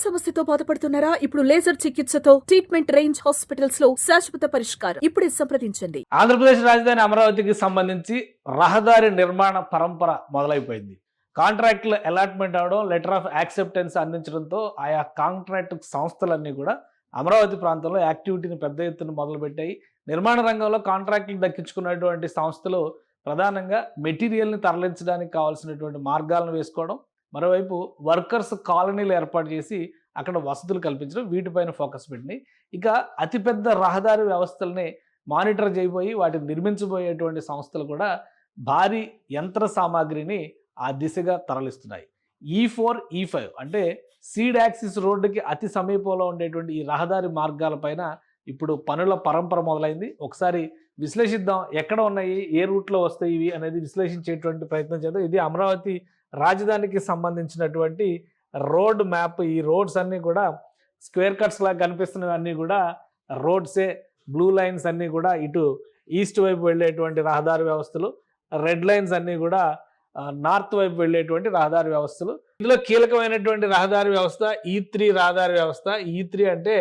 సమస్యతో బాధపడుతున్నారా? ఇప్పుడు లేజర్ చికిత్సతో ట్రీట్మెంట్ రేంజ్ హాస్పిటల్స్ లో శాశ్వత పరిష్కారం. ఇప్పుడే సంప్రదించండి. ఆంధ్రప్రదేశ్ రాజధాని అమరావతికి సంబంధించి రహదారి నిర్మాణ పరంపర మొదలైపోయింది. కాంట్రాక్టులు అలాట్మెంట్ అవడం, లెటర్ ఆఫ్ యాక్సెప్టెన్స్ అందించడంతో ఆయా కాంట్రాక్ట్ సంస్థలన్నీ కూడా అమరావతి ప్రాంతంలో యాక్టివిటీని పెద్ద ఎత్తున మొదలుపెట్టాయి. నిర్మాణ రంగంలో కాంట్రాక్టులు దక్కించుకున్నటువంటి సంస్థలు ప్రధానంగా మెటీరియల్ని తరలించడానికి కావాల్సినటువంటి మార్గాలను వేసుకోవడం, మరోవైపు వర్కర్స్ కాలనీలు ఏర్పాటు చేసి అక్కడ వసతులు కల్పించడం, వీటిపైన ఫోకస్ పెట్టినాయి. ఇక అతిపెద్ద రహదారి వ్యవస్థల్ని మానిటర్ చేయబోయి వాటిని నిర్మించబోయేటువంటి సంస్థలు కూడా భారీ యంత్ర సామాగ్రిని ఆ దిశగా తరలిస్తున్నాయి. E4, E5 అంటే సీడ్ యాక్సిస్ రోడ్డుకి అతి సమీపంలో ఉండేటువంటి ఈ రహదారి మార్గాలపైన ఇప్పుడు పనుల పరంపర మొదలైంది. ఒకసారి విశ్లేషిద్దాం, ఎక్కడ ఉన్నాయి, ఏ రూట్లో వస్తాయి ఇవి అనేది విశ్లేషించేటువంటి ప్రయత్నం చేద్దాం. ఇది అమరావతి రాజధానికి సంబంధించినటువంటి రోడ్ మ్యాప్. ఈ రోడ్స్ అన్నీ కూడా స్క్వేర్ కట్స్ లాగా కనిపిస్తున్నవన్నీ కూడా రోడ్సే. బ్లూ లైన్స్ అన్నీ కూడా ఇటు ఈస్ట్ వైపు వెళ్ళేటువంటి రహదారి వ్యవస్థలు, రెడ్ లైన్స్ అన్నీ కూడా నార్త్ వైపు వెళ్ళేటువంటి రహదారి వ్యవస్థలు. ఇందులో కీలకమైనటువంటి రహదారి వ్యవస్థ E3 రహదారి వ్యవస్థ. E3 అంటే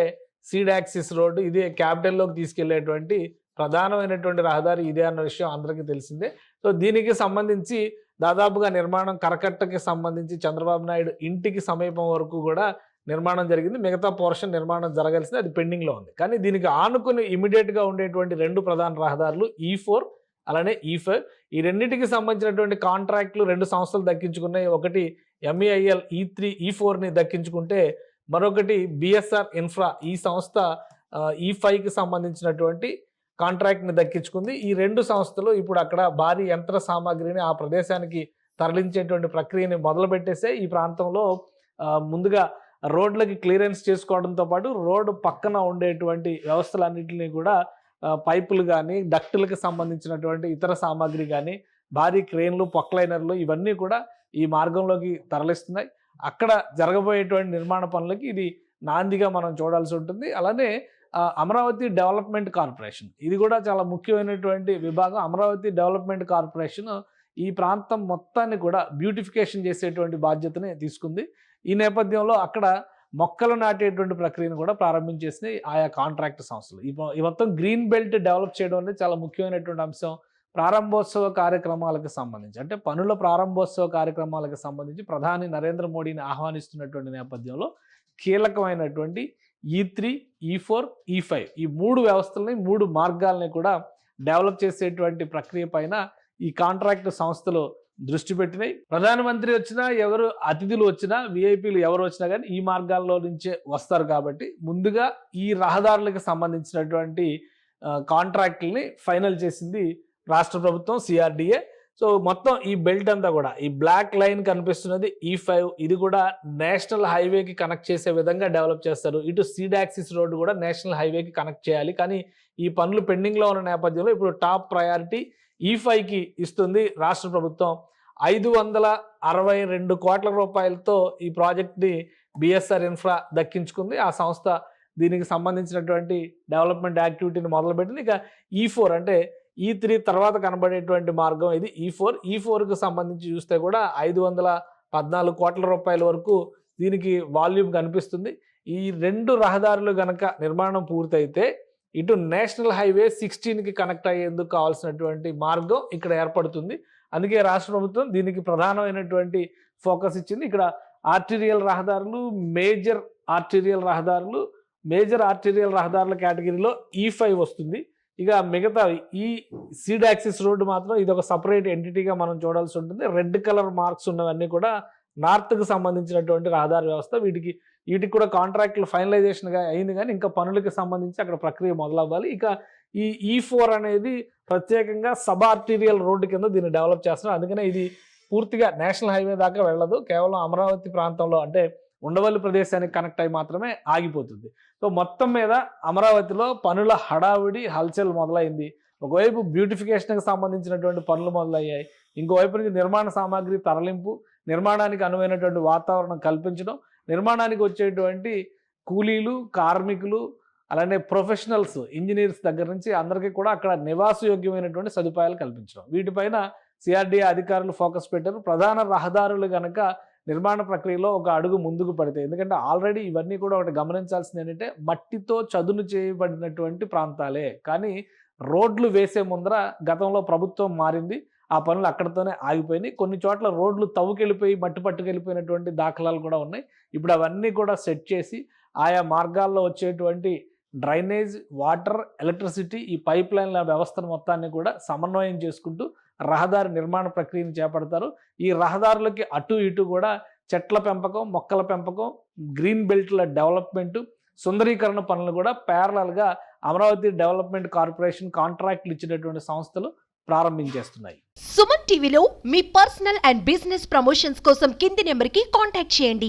సీడ్ యాక్సిస్ రోడ్డు. ఇది క్యాపిటల్లోకి తీసుకెళ్లేటువంటి ప్రధానమైనటువంటి రహదారి ఇదే అన్న విషయం అందరికీ తెలిసిందే. సో దీనికి సంబంధించి దాదాపుగా నిర్మాణం కరకట్టకి సంబంధించి చంద్రబాబు నాయుడు ఇంటికి సమీపం వరకు కూడా నిర్మాణం జరిగింది. మిగతా పోర్షన్ నిర్మాణం జరగాల్సింది, అది పెండింగ్లో ఉంది. కానీ దీనికి ఆనుకుని ఇమీడియట్గా ఉండేటువంటి రెండు ప్రధాన రహదారులు E4 అలానే E5. ఈ రెండింటికి సంబంధించినటువంటి కాంట్రాక్టులు రెండు సంస్థలు దక్కించుకున్నాయి. ఒకటి MEIL E3 E4ని దక్కించుకుంటే మరొకటి BSR ఇన్ఫ్రా ఈ సంస్థ E5కి సంబంధించినటువంటి కాంట్రాక్ట్ని దక్కించుకుంది. ఈ రెండు సంస్థలు ఇప్పుడు అక్కడ భారీ యంత్ర సామాగ్రిని ఆ ప్రదేశానికి తరలించేటువంటి ప్రక్రియని మొదలుపెట్టేసే. ఈ ప్రాంతంలో ముందుగా రోడ్లకి క్లియరెన్స్ చేసుకోవడంతో పాటు రోడ్డు పక్కన ఉండేటువంటి వ్యవస్థలన్నింటినీ కూడా పైపులు కానీ, డక్టులకు సంబంధించినటువంటి ఇతర సామాగ్రి కానీ, భారీ క్రేన్లు, పొక్లైనర్లు ఇవన్నీ కూడా ఈ మార్గంలోకి తరలిస్తున్నాయి. అక్కడ జరగబోయేటువంటి నిర్మాణ పనులకి ఇది నాందిగా మనం చూడాల్సి ఉంటుంది. అలానే అమరావతి డెవలప్మెంట్ కార్పొరేషన్, ఇది కూడా చాలా ముఖ్యమైనటువంటి విభాగం. అమరావతి డెవలప్మెంట్ కార్పొరేషన్ ఈ ప్రాంతం మొత్తాన్ని కూడా బ్యూటిఫికేషన్ చేసేటువంటి బాధ్యతని తీసుకుంది. ఈ నేపథ్యంలో అక్కడ మొక్కలు నాటేటువంటి ప్రక్రియను కూడా ప్రారంభించేసినాయి ఆయా కాంట్రాక్ట్ సంస్థలు. ఈ మొత్తం గ్రీన్ బెల్ట్ డెవలప్ చేయడం అనేది చాలా ముఖ్యమైనటువంటి అంశం. ప్రారంభోత్సవ కార్యక్రమాలకు సంబంధించి, అంటే పనుల ప్రారంభోత్సవ కార్యక్రమాలకు సంబంధించి ప్రధాని నరేంద్ర మోడీని ఆహ్వానిస్తున్నటువంటి నేపథ్యంలో కీలకమైనటువంటి E3, E4, E5 ఈ మూడు వ్యవస్థలని, మూడు మార్గాలని కూడా డెవలప్ చేసేటువంటి ప్రక్రియ పైన ఈ కాంట్రాక్ట్ సంస్థలు దృష్టి పెట్టినాయి. ప్రధానమంత్రి వచ్చినా, ఎవరు అతిథులు వచ్చినా, విఐపీలు ఎవరు వచ్చినా కానీ ఈ మార్గాల్లో నుంచే వస్తారు. కాబట్టి ముందుగా ఈ రహదారులకు సంబంధించినటువంటి కాంట్రాక్టుల్ని ఫైనల్ చేసింది రాష్ట్ర ప్రభుత్వం, CRDA. సో మొత్తం ఈ బెల్ట్ అంతా కూడా, ఈ బ్లాక్ లైన్ కనిపిస్తున్నది E5, ఇది కూడా నేషనల్ హైవేకి కనెక్ట్ చేసే విధంగా డెవలప్ చేస్తారు. ఇటు సీడ్ యాక్సిస్ రోడ్డు కూడా నేషనల్ హైవేకి కనెక్ట్ చేయాలి. కానీ ఈ పనులు పెండింగ్లో ఉన్న నేపథ్యంలో ఇప్పుడు టాప్ ప్రయారిటీ E5కి ఇస్తుంది రాష్ట్ర ప్రభుత్వం. 562 కోట్ల రూపాయలతో ఈ ప్రాజెక్ట్ని BSR ఇన్ఫ్రా దక్కించుకుంది. ఆ సంస్థ దీనికి సంబంధించినటువంటి డెవలప్మెంట్ యాక్టివిటీని మొదలుపెట్టింది. ఇక E4 అంటే E3 తర్వాత కనబడేటువంటి మార్గం ఇది E4. E4కి సంబంధించి చూస్తే కూడా 514 కోట్ల రూపాయల వరకు దీనికి వాల్యూమ్ కనిపిస్తుంది. ఈ రెండు రహదారులు గనక నిర్మాణం పూర్తయితే ఇటు నేషనల్ హైవే 16కి కనెక్ట్ అయ్యేందుకు కావాల్సినటువంటి మార్గం ఇక్కడ ఏర్పడుతుంది. అందుకే రాష్ట్ర ప్రభుత్వం దీనికి ప్రధానమైనటువంటి ఫోకస్ ఇచ్చింది. ఇక్కడ ఆర్టీరియల్ రహదారులు, మేజర్ ఆర్టీరియల్ రహదారుల కేటగిరీలో E5 వస్తుంది. ఇక మిగతా ఈ సీడ్ యాక్సిస్ రోడ్డు మాత్రం ఇది ఒక సపరేట్ ఎంటిటీగా మనం చూడాల్సి ఉంటుంది. రెడ్ కలర్ మార్క్స్ ఉన్నవన్నీ కూడా నార్త్కి సంబంధించినటువంటి రహదారి వ్యవస్థ. వీటికి కూడా కాంట్రాక్టులు ఫైనలైజేషన్గా అయింది, కానీ ఇంకా పనులకి సంబంధించి అక్కడ ప్రక్రియ మొదలవ్వాలి. ఇక ఈ E4 అనేది ప్రత్యేకంగా సబ్ ఆర్టీరియల్ రోడ్డు కింద దీన్ని డెవలప్ చేస్తున్నారు. అందుకనే ఇది పూర్తిగా నేషనల్ హైవే దాకా వెళ్ళదు, కేవలం అమరావతి ప్రాంతంలో అంటే ఉండవల్లి ప్రదేశానికి కనెక్ట్ అయి మాత్రమే ఆగిపోతుంది. సో మొత్తం మీద అమరావతిలో పనుల హడావిడి, హల్చల్ మొదలైంది. ఒకవైపు బ్యూటిఫికేషన్కి సంబంధించినటువంటి పనులు మొదలయ్యాయి, ఇంకోవైపు నుంచి నిర్మాణ సామాగ్రి తరలింపు, నిర్మాణానికి అనువైనటువంటి వాతావరణం కల్పించడం, నిర్మాణానికి వచ్చేటువంటి కూలీలు, కార్మికులు, అలానే ప్రొఫెషనల్స్, ఇంజనీర్స్ దగ్గర నుంచి అందరికీ కూడా అక్కడ నివాసయోగ్యమైనటువంటి సదుపాయాలు కల్పించడం, వీటిపైన CRDA అధికారులు ఫోకస్ పెట్టారు. ప్రధాన రహదారులు కనుక నిర్మాణ ప్రక్రియలో ఒక అడుగు ముందుకు పడతాయి. ఎందుకంటే ఆల్రెడీ ఇవన్నీ కూడా ఒకటి గమనించాల్సింది ఏంటంటే మట్టితో చదును చేయబడినటువంటి ప్రాంతాలే. కానీ రోడ్లు వేసే ముందర గతంలో ప్రభుత్వం మారింది. ఆ పనులు అక్కడితోనే ఆగిపోయినాయి. కొన్ని చోట్ల రోడ్లు తవ్వుకెళ్ళిపోయి మట్టి పట్టుకెళ్ళిపోయినటువంటి దాఖలాలు కూడా ఉన్నాయి. ఇప్పుడు అవన్నీ కూడా సెట్ చేసి ఆయా మార్గాల్లో వచ్చేటువంటి డ్రైనేజ్, వాటర్, ఎలక్ట్రిసిటీ ఈ పైప్ లైన్ల వ్యవస్థను మొత్తాన్ని కూడా సమన్వయం చేసుకుంటూ రహదారి నిర్మాణ ప్రక్రియను చేపడతారు. ఈ రహదారులకి అటు ఇటు కూడా చెట్ల పెంపకం, మొక్కల పెంపకం, గ్రీన్ బెల్ట్ల డెవలప్మెంట్, సుందరీకరణ పనులు కూడా ప్యారలల్గా అమరావతి డెవలప్మెంట్ కార్పొరేషన్ కాంట్రాక్ట్లు ఇచ్చినటువంటి సంస్థలు ప్రారంభించేస్తున్నాయి. సుమన్ టీవీలో మీ పర్సనల్ అండ్ బిజినెస్ ప్రమోషన్స్ కోసం కింది నెంబర్కి కాంటాక్ట్ చేయండి.